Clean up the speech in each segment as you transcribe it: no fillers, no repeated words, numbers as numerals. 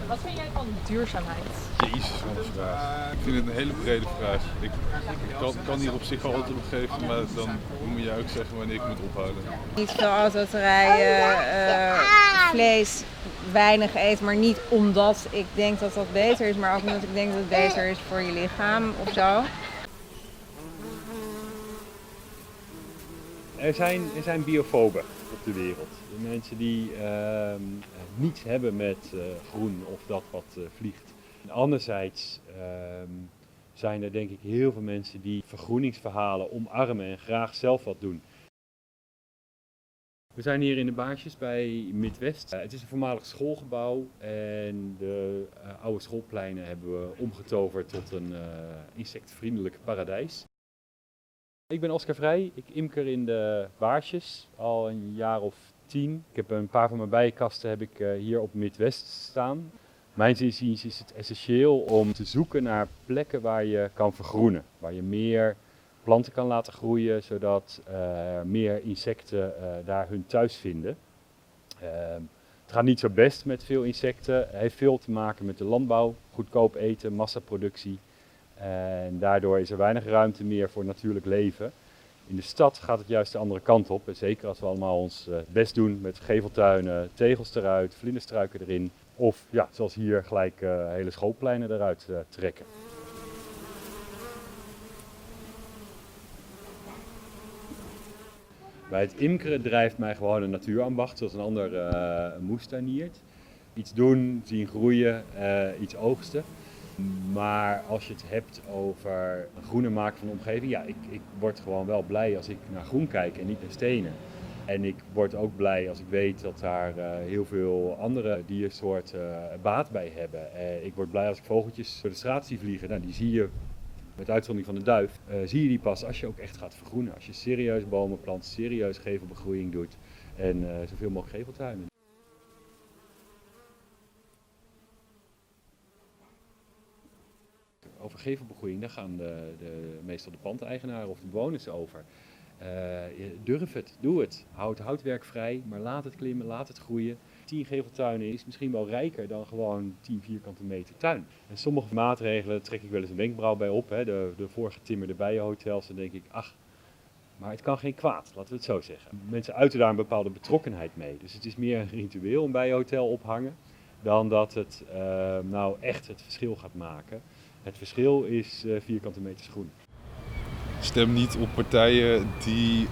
Wat vind jij van duurzaamheid? Jezus, wat een vraag. Ik vind het een hele brede vraag. Ik kan hier op zich al antwoord op geven, maar dan moet jij ook zeggen wanneer ik moet ophouden. Niet veel auto te rijden, vlees weinig eten, maar niet omdat ik denk dat dat beter is, maar ook omdat ik denk dat het beter is voor je lichaam of zo. Er zijn biofoben op de wereld. Mensen die niets hebben met groen of dat wat vliegt. Anderzijds zijn er denk ik heel veel mensen die vergroeningsverhalen omarmen en graag zelf wat doen. We zijn hier in de Baarsjes bij Midwest. Het is een voormalig schoolgebouw en de oude schoolpleinen hebben we omgetoverd tot een insectvriendelijk paradijs. Ik ben Oscar Vrij, ik imker in de Baarsjes al een jaar of 10. Ik heb een paar van mijn bijenkasten heb ik hier op Midwest staan. Mijns inziens is het essentieel om te zoeken naar plekken waar je kan vergroenen. Waar je meer planten kan laten groeien, zodat meer insecten daar hun thuis vinden. Het gaat niet zo best met veel insecten. Het heeft veel te maken met de landbouw, goedkoop eten, massaproductie. En daardoor is er weinig ruimte meer voor natuurlijk leven. In de stad gaat het juist de andere kant op. En zeker als we allemaal ons best doen met geveltuinen, tegels eruit, vlinderstruiken erin. Of ja, zoals hier gelijk hele schoolpleinen eruit trekken. Bij het imkeren drijft mij gewoon een natuurambacht, zoals een ander moestuiniert. Iets doen, zien groeien, iets oogsten. Maar als je het hebt over een groener maken van de omgeving, ja, ik word gewoon wel blij als ik naar groen kijk en niet naar stenen. En ik word ook blij als ik weet dat daar heel veel andere diersoorten baat bij hebben. Ik word blij als ik vogeltjes door de straat zie vliegen. Nou, die zie je, met uitzondering van de duif, zie je die pas als je ook echt gaat vergroenen. Als je serieus bomen plant, serieus gevelbegroeiing doet en zoveel mogelijk geveltuinen. Over gevelbegroeiing, daar gaan meestal de pandeigenaren of de bewoners over. Durf het, doe het. Houd houtwerk vrij, maar laat het klimmen, laat het groeien. 10 geveltuinen is misschien wel rijker dan gewoon 10 vierkante meter tuin. En sommige maatregelen trek ik wel eens een wenkbrauw bij op. Hè. De voorgetimmerde bijenhotels, dan denk ik, ach, maar het kan geen kwaad, laten we het zo zeggen. Mensen uiten daar een bepaalde betrokkenheid mee. Dus het is meer een ritueel, een bijenhotel ophangen, dan dat het nou echt het verschil gaat maken. Het verschil is vierkante meters groen. Stem niet op partijen die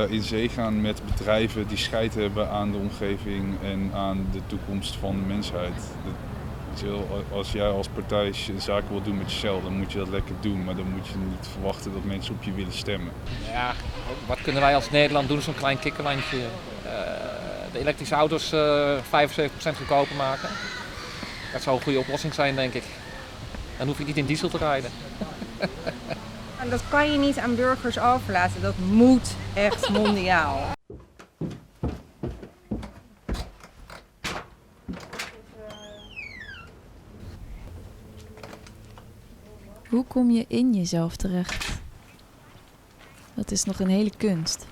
in zee gaan met bedrijven die scheid hebben aan de omgeving en aan de toekomst van de mensheid. Als jij als partij zaken wil doen met Shell, dan moet je dat lekker doen. Maar dan moet je niet verwachten dat mensen op je willen stemmen. Ja, wat kunnen wij als Nederland doen? Zo'n klein kikkerlandje. De elektrische auto's 75% goedkoper maken. Dat zou een goede oplossing zijn, denk ik. Dan hoef je niet in diesel te rijden. En dat kan je niet aan burgers overlaten. Dat moet echt mondiaal. Hoe kom je in jezelf terecht? Dat is nog een hele kunst.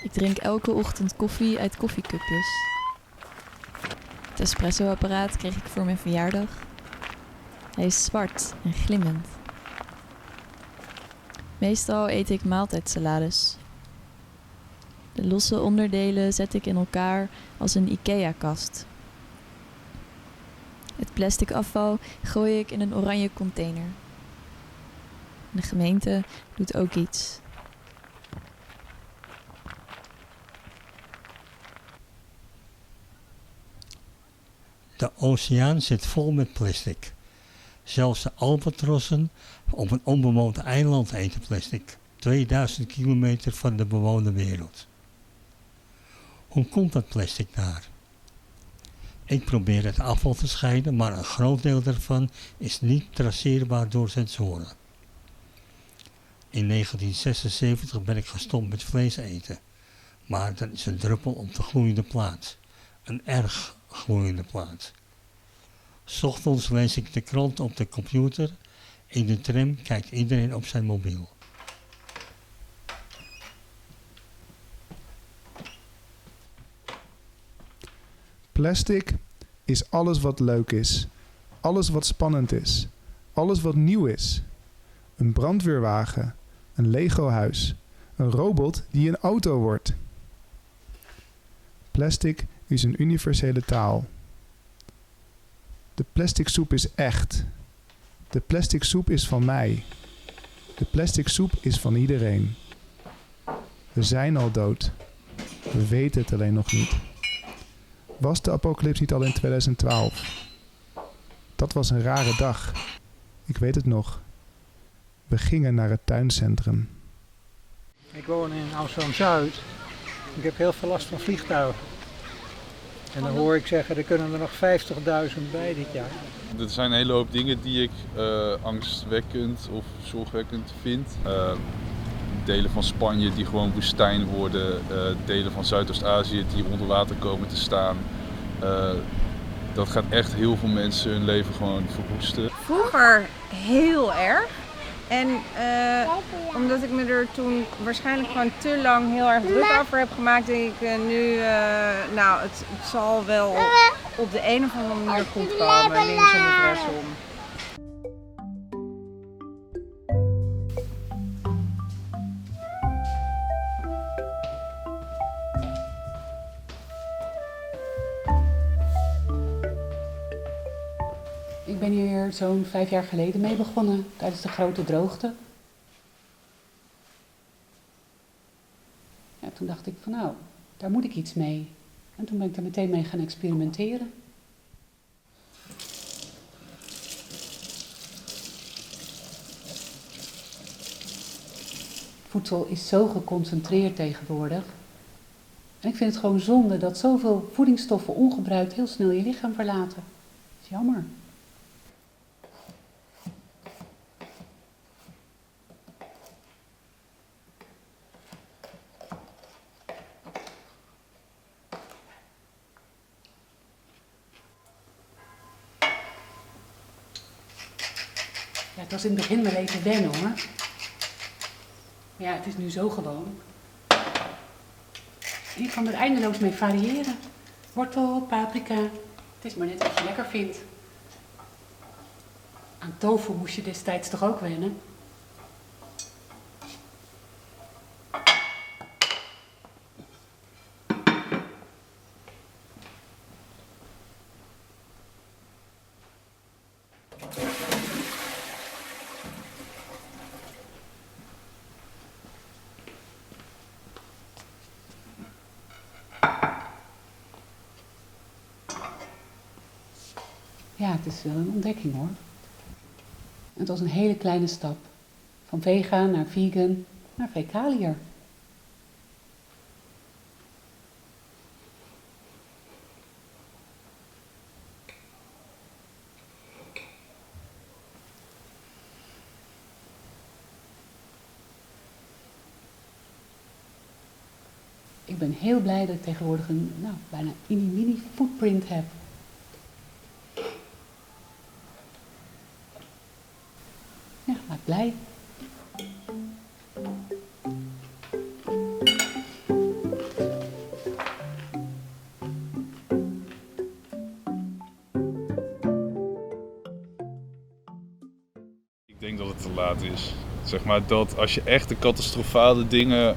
Ik drink elke ochtend koffie uit koffiecupjes. Het espresso-apparaat kreeg ik voor mijn verjaardag. Hij is zwart en glimmend. Meestal eet ik maaltijdsalades. De losse onderdelen zet ik in elkaar als een IKEA-kast. Het plastic afval gooi ik in een oranje container. De gemeente doet ook iets. De oceaan zit vol met plastic. Zelfs de albatrossen op een onbewoond eiland eten plastic. 2000 kilometer van de bewoonde wereld. Hoe komt dat plastic daar? Ik probeer het afval te scheiden, maar een groot deel daarvan is niet traceerbaar door sensoren. In 1976 ben ik gestopt met vlees eten. Maar dat is een druppel op de gloeiende plaat. Een erg gloeiende plaat. 's Ochtends lees ik de krant op de computer. In de tram kijkt iedereen op zijn mobiel. Plastic is alles wat leuk is. Alles wat spannend is. Alles wat nieuw is. Een brandweerwagen. Een Lego-huis. Een robot die een auto wordt. Plastic is een universele taal. De plastic soep is echt. De plastic soep is van mij. De plastic soep is van iedereen. We zijn al dood. We weten het alleen nog niet. Was de apocalyps niet al in 2012? Dat was een rare dag. Ik weet het nog. We gingen naar het tuincentrum. Ik woon in Amsterdam-Zuid. Ik heb heel veel last van vliegtuigen. En dan hoor ik zeggen, er kunnen er nog 50.000 bij dit jaar. Er zijn een hele hoop dingen die ik angstwekkend of zorgwekkend vind. Delen van Spanje die gewoon woestijn worden. Delen van Zuidoost-Azië die onder water komen te staan. Dat gaat echt heel veel mensen hun leven gewoon verwoesten. Vroeger heel erg. En omdat ik me er toen waarschijnlijk gewoon te lang heel erg druk over heb gemaakt, denk ik nu, het zal wel op de een of andere manier goed komen, linksom of rechtsom. Ik ben hier zo'n 5 jaar geleden mee begonnen, tijdens de grote droogte. Ja, toen dacht ik van nou, daar moet ik iets mee. En toen ben ik er meteen mee gaan experimenteren. Voedsel is zo geconcentreerd tegenwoordig. En ik vind het gewoon zonde dat zoveel voedingsstoffen ongebruikt heel snel je lichaam verlaten. Dat is jammer. Ja, het was in het begin wel even wennen hoor. Maar ja, het is nu zo gewoon. En ik kan er eindeloos mee variëren. Wortel, paprika. Het is maar net wat je lekker vindt. Aan tofu moest je destijds toch ook wennen? Ja, het is wel een ontdekking hoor. Het was een hele kleine stap. Van vegan naar vegan naar vegaliër. Ik ben heel blij dat ik tegenwoordig een bijna mini footprint heb. Ja, maakt blij. Ik denk dat het te laat is. Zeg maar dat als je echt de catastrofale dingen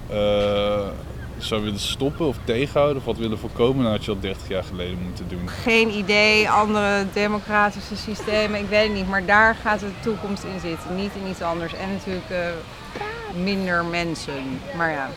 zou willen stoppen of tegenhouden of wat willen voorkomen, dan had je al 30 jaar geleden moeten doen. Geen idee, andere democratische systemen, ik weet het niet. Maar daar gaat de toekomst in zitten, niet in iets anders. En natuurlijk minder mensen, maar ja.